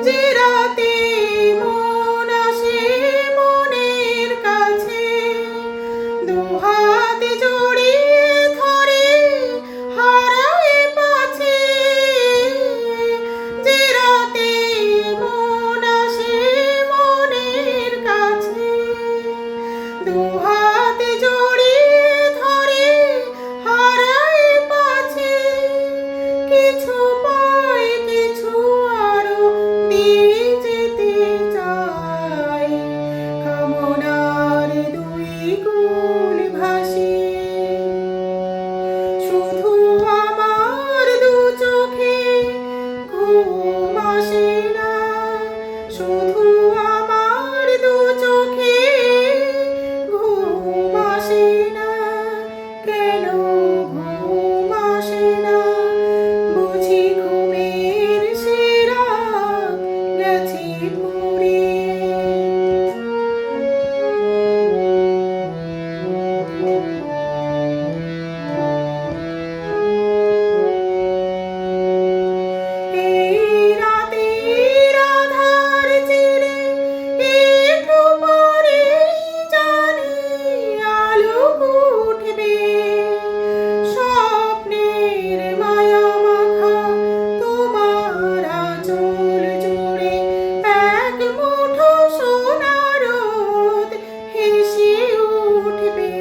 যে রাতে মন আসে মনের কাছে, দুহাত জড়িয়ে ধরে হারায় পাছে। যে রাতে মন আসে মনের কাছে, দুহাত জড়িয়ে ধরে হারায় পাছে। কিছু পাই কিছু আরো দিয়ে যেতে চাই, কামনার দুই কুল ভাসিয়ে। শুধু আমার দু চোখে ঘুম আসে না, শুধু আমার দু চোখে ঘুম আসে না। কেন ঘুম আসে না? বুঝি ঘুমের সেরা গেছে পুড়িয়ে। এই রাতের আঁধার চিরে একটু পরেই জানি আলো উঠবে। স্বপ্নের মায়া মাখা তোমার আঁচল জুড়ে এক মুঠো সোনার রোদ হেসে উঠবে।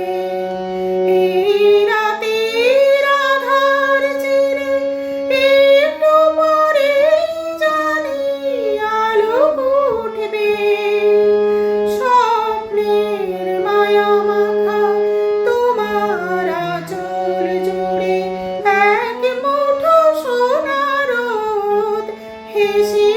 এই রাতের আঁধার চিরে একটু পরেই জানি আলো উঠবে। স্বপ্নের মায়া মাখা তোমার আঁচল জুড়ে এক মুঠো সোনার রোদ হেসে